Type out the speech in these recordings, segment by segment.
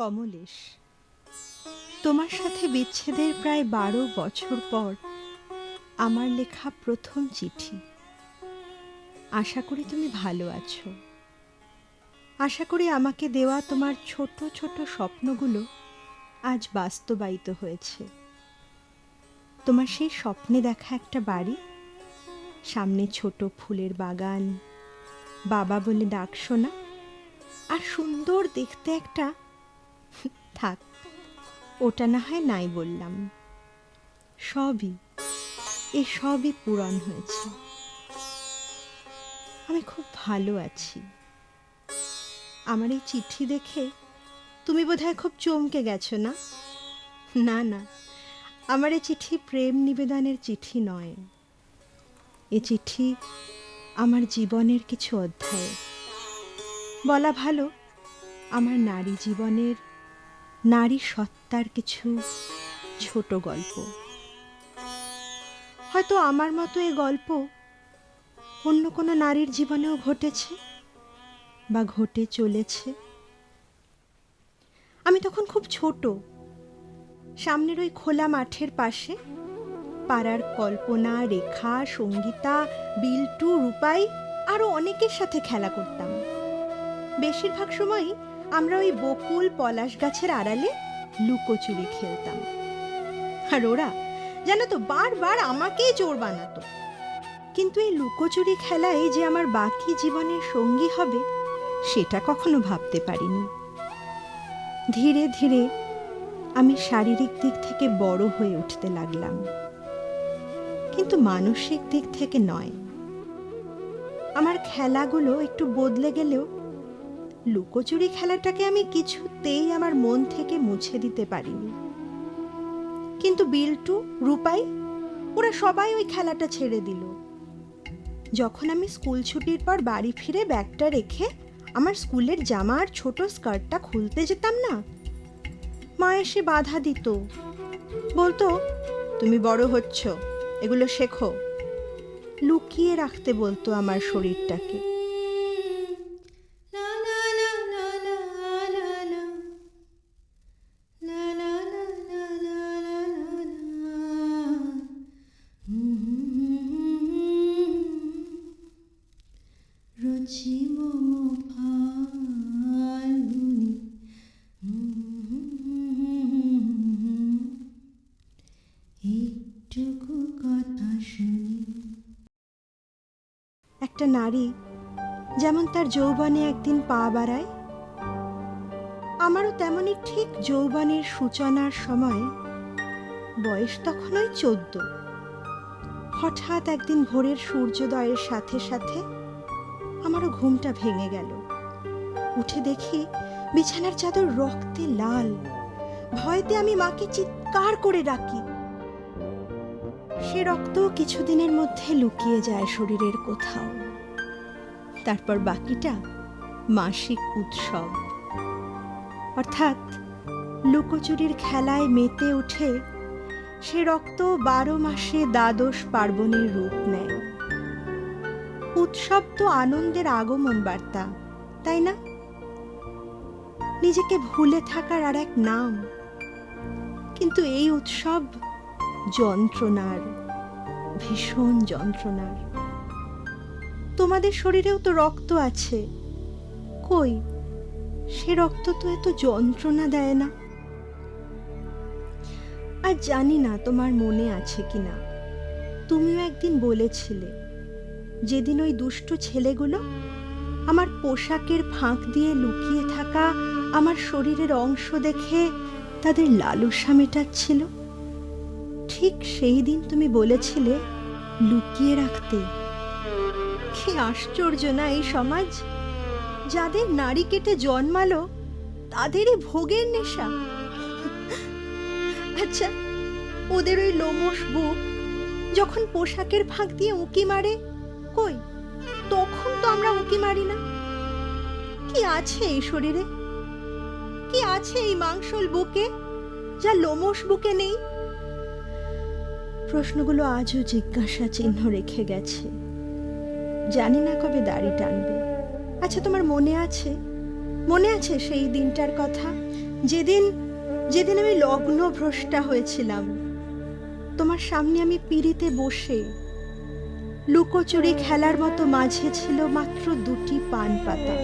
কমলেশ, তোমার সাথে বিচ্ছেদের প্রায় 12 বছর পর আমার লেখা প্রথম চিঠি। আশা করি তুমি ভালো আছো। আশা করি আমাকে দেওয়া তোমার ছোট ছোট স্বপ্নগুলো আজ বাস্তবায়িত হয়েছে। তোমার সেই স্বপ্নে দেখা একটা বাড়ি, সামনে ছোট ফুলের বাগান, বাবা বলে ডাক শোনা, আর সুন্দর দেখতে একটা, থাক ওটা না হয় নাই বললাম, সবই পূরণ হয়েছে। আমি খুব ভালো আছি। আমার এই চিঠি দেখে তুমি বোধহয় খুব চমকে গেছো না? না না, আমার এই চিঠি প্রেম নিবেদনের চিঠি নয়। এ চিঠি আমার জীবনের কিছু অধ্যায়, বলা ভালো আমার নারী জীবনের, নারী সত্তার কিছু ছোট গল্প। হয়তো আমার মতো এ গল্প অন্য কোনো নারীর জীবনেও ঘটেছে বা ঘটে চলেছে। আমি তখন খুব ছোট, সামনের ওই খোলা মাঠের পাশে পাড়ার কল্পনা, রেখা, সঙ্গীতা, বিল্টু, রূপাই আরও অনেকের সাথে খেলা করতাম। বেশিরভাগ সময়ই আমরা ওই বকুল পলাশ গাছের আড়ালে লুকোচুরি খেলতাম। আর ওরা জানো তো বারবার আমাকেই চোর বানাতো। কিন্তু এই লুকোচুরি খেলায় যে আমার বাকি জীবনের সঙ্গী হবে সেটা কখনো ভাবতে পারিনি। ধীরে ধীরে আমি শারীরিক দিক থেকে বড় হয়ে উঠতে লাগলাম, কিন্তু মানসিক দিক থেকে নয়। আমার খেলাগুলো একটু বদলে গেলেও লুকোচুরি খেলাটাকে আমি কিছুতেই আমার মন থেকে মুছে দিতে পারিনি। কিন্তু বিল্টু, রূপাই ওরা সবাই ওই খেলাটা ছেড়ে দিল। যখন আমি স্কুল ছুটির পর বাড়ি ফিরে ব্যাগটা রেখে আমার স্কুলের জামা আর ছোট স্কার্টটা খুলতে যেতাম না, মা এসে বাধা দিত, বলতো তুমি বড় হচ্ছ, এগুলো শেখো। লুকিয়ে রাখতে বলতো আমার শরীরটাকে। একটা নারী যেমন তার যৌবনে একদিন পা বাড়ায়, আমারও তেমনি ঠিক যৌবনের সূচনার সময়, বয়স তখন ওই 14, হঠাৎ একদিন ভোরের সূর্যোদয়ের সাথে সাথে আমারও ঘুমটা ভেঙে গেল। উঠে দেখি বিছানার চাদর রক্তে লাল। ভয়তে আমি মাকে চিৎকার করে ডাকি। সে রক্ত কিছুদিনের মধ্যে লুকিয়ে যায় শরীরের কোথাও। তারপর বাকিটা মাসিক উৎসব, অর্থাৎ লুকোচুরির খেলায় মেতে উঠে সে রক্ত 12 মাসে দ্বাদশ পার্বণের রূপ নেয়। উৎসব তো আনন্দের আগমন বার্তা, তাই না? নিজেকে ভুলে থাকার আর এক নাম। কিন্তু এই উৎসব যন্ত্রণার, ভীষণ যন্ত্রণার। তোমাদের শরীরেও তো রক্ত আছে, কই সে রক্ত তো এত যন্ত্রণা দেয় না। আর জানি না তোমার মনে আছে কিনা, তুমিও একদিন বলেছিলে যেদিন ওই দুষ্টু ছেলেগুলো আমার পোশাকের ফাঁক দিয়ে লুকিয়ে থাকা আমার শরীরের অংশ দেখে তাদের লালসা মেটাচ্ছিল, ঠিক সেই দিন তুমি বলেছিলে লুকিয়ে রাখতে। কি আশ্চর্য না এই সমাজ! যাদের নারী কেটে জন্মালো তাদেরই ভোগের নেশা। আচ্ছা, ওদের ওই লোমশ বুক যখন পোশাকের ফাঁক দিয়ে উঁকি মারে, কই তখন তো আমরা উঁকি মারি না। কি আছে এই শরীরে, কি আছে এই মাংসল বুকে যা লোমশ বুকে নেই? প্রশ্নগুলো আজও জিজ্ঞাসা চিহ্ন রেখে গেছে। জানি না কবে দাড়ি টানবে। আচ্ছা, তোমার মনে আছে সেই দিনটার কথা? যেদিন যেদিন আমি লগ্ন ভ্রষ্টা হয়েছিলাম, তোমার সামনে আমি পিঁড়িতে বসে লুকোচুরি খেলার মতো মাঝে ছিল মাত্র 2টি পান পাতা।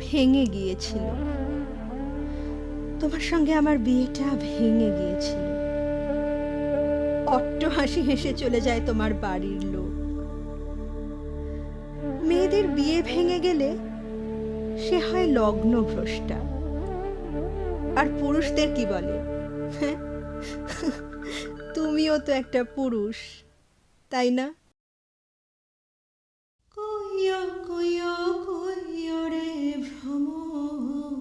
ভেঙে গিয়েছিল, তোমার সঙ্গে আমার বিয়েটা ভেঙে গিয়েছিল। অট্টহাসি হেসে চলে যায় তোমার বাড়ির লোক। মেয়েদের বিয়ে ভেঙে গেলে সে হয় লগ্ন ভ্রষ্টা। আর পুরুষদের কি বলে? তুমিও তো একটা পুরুষ, তাই না? কইও কইও কইও রে ভ্রমর,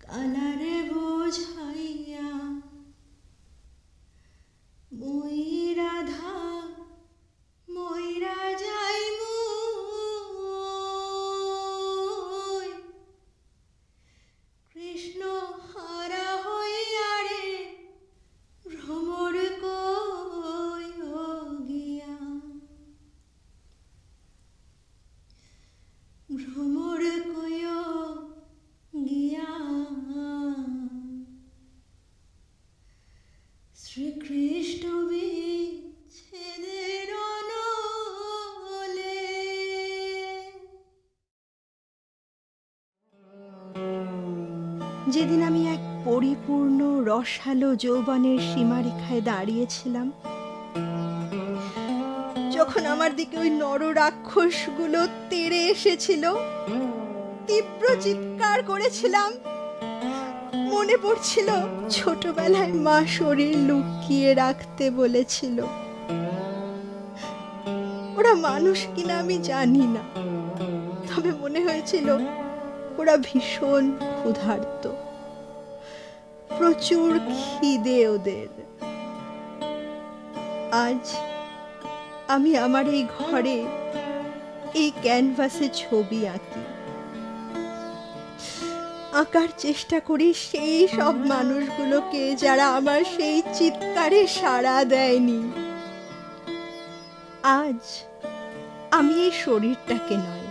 কালারে বোঝাইয়া মই রাধা মইরা যাই মুই, কৃষ্ণ হারা হইয়া রে ভ্রমর কইও গিয়া, ভ্রমর কইও গিয়া, শ্রীকৃষ্ণ বিচ্ছেদের অনলে। যেদিন আমি এক পরিপূর্ণ রসালো যৌবনের সীমারেখায় দাঁড়িয়েছিলাম, যখন আমার দিকে ওই নররাক্ষসগুলো তেড়ে এসেছিল, তীব্র চিৎকার করেছিলাম। মনে পড়ছিল ছোটবেলায় মা শরীর লুকিয়ে রাখতে বলেছিল। ওরা মানুষ কিনা আমি জানি না, তবে মনে হয়েছিল ওরা ভীষণ ক্ষুধার্ত, প্রচুর খিদে ওদের। আজ আমি আমার এই ঘরে এই ক্যানভাসে ছবি আঁকি, আঁকার চেষ্টা করি সেই সব মানুষগুলোকে যারা আমার সেই চিৎকারে সাড়া দেয়নি। আজ আমি এই শরীরটাকে নয়,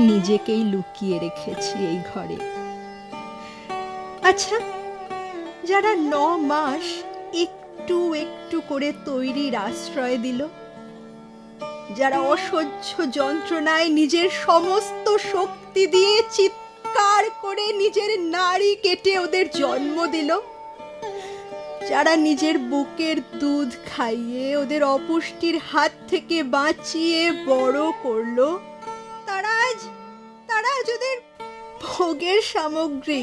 নিজেকেই লুকিয়ে রেখেছি এই ঘরে। আচ্ছা, যারা 9 মাস একটু একটু করে তৈরির আশ্রয় দিল, যারা অসহ্য যন্ত্রণায় নিজের সমস্ত শক্তি দিয়ে চিৎকার করে নিজের নাড়ি কেটে ওদের জন্ম দিল, যারা নিজের বুকের দুধ খাইয়ে ওদের অপুষ্টির হাত থেকে বাঁচিয়ে বড় করলো, তারা আজ ওদের ভোগের সামগ্রী।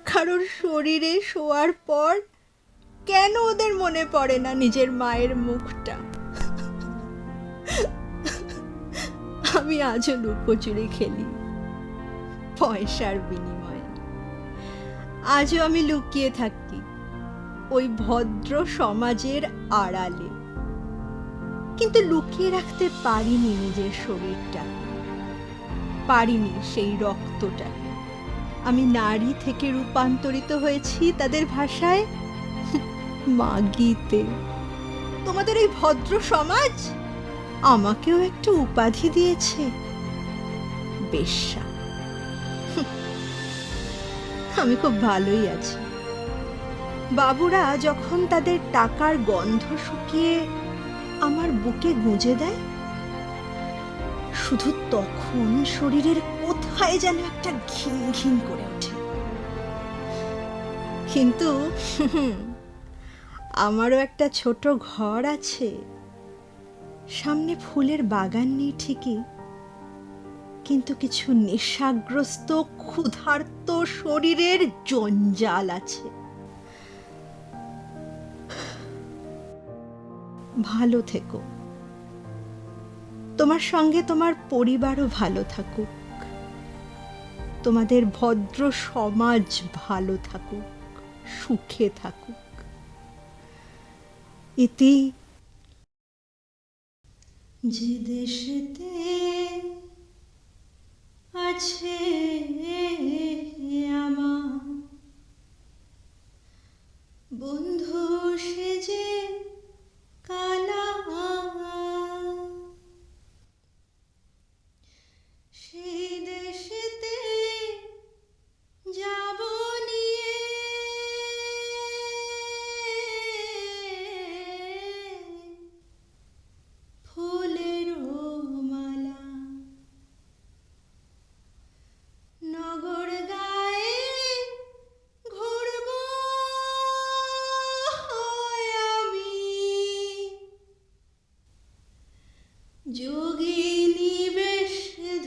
কারোর শরীরে শোয়ার পর কেন ওদের মনে পড়ে না নিজের মায়ের মুখটা? আমি আজও লুকোচুরি খেলি পয়সার বিনিময়ে। আজও আমি লুকিয়ে থাকি ওই ভদ্র সমাজের আড়ালে, কিন্তু লুকিয়ে রাখতে পারিনি নিজের শরীরটা, পারিনি সেই রক্তটাকে। আমি নারী থেকে রূপান্তরিত হয়েছি তাদের ভাষায় মাগিতে। তোমাদের এই ভদ্র সমাজ আমাকেও একটা উপাধি দিয়েছে, বেশ্যা। আমি খুব ভালোই আছি। বাবুরা যখন তাদের টাকার গন্ধ শুকিয়ে আমার বুকে গুঁজে দেয়, শুধু তখন শরীরের কোথায় যেন একটা ঘিন ঘিন করে ওঠে। কিন্তু আমারও একটা ছোট ঘর আছে, সামনে ফুলের বাগান নেই ঠিকই, কিন্তু কিছু নেশাগ্রস্ত ক্ষুধার্ত শরীরের জঞ্জাল আছে। ভালো থেকো, তোমার সঙ্গে তোমার পরিবারও ভালো থাকুক, তোমাদের ভদ্র সমাজ ভালো থাকুক, সুখে থাকুক। ইতি। যে দেশেতে আছে আমার বন্ধু সেজে কালা সেই দেশেতে যাব নিয়ে, ফুলের মালা নগর গায়ে ঘুরব আমি, যোগিনী বেশ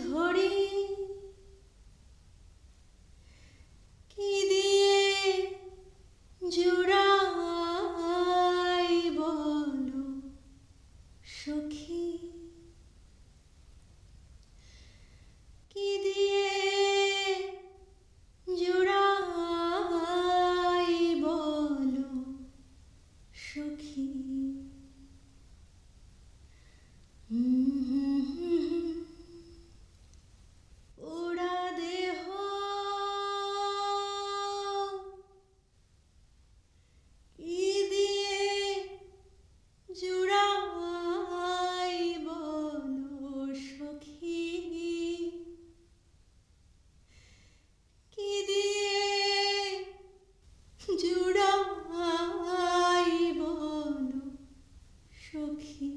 ধরি কি দিয়ে জুড়াই বলো সখী, কি দিয়ে জুড়াই বলো সখী। ওরা দেহ কি দিয়ে জুড়াই বলো সখী, কি দিয়ে জুড়াই বলো সখী।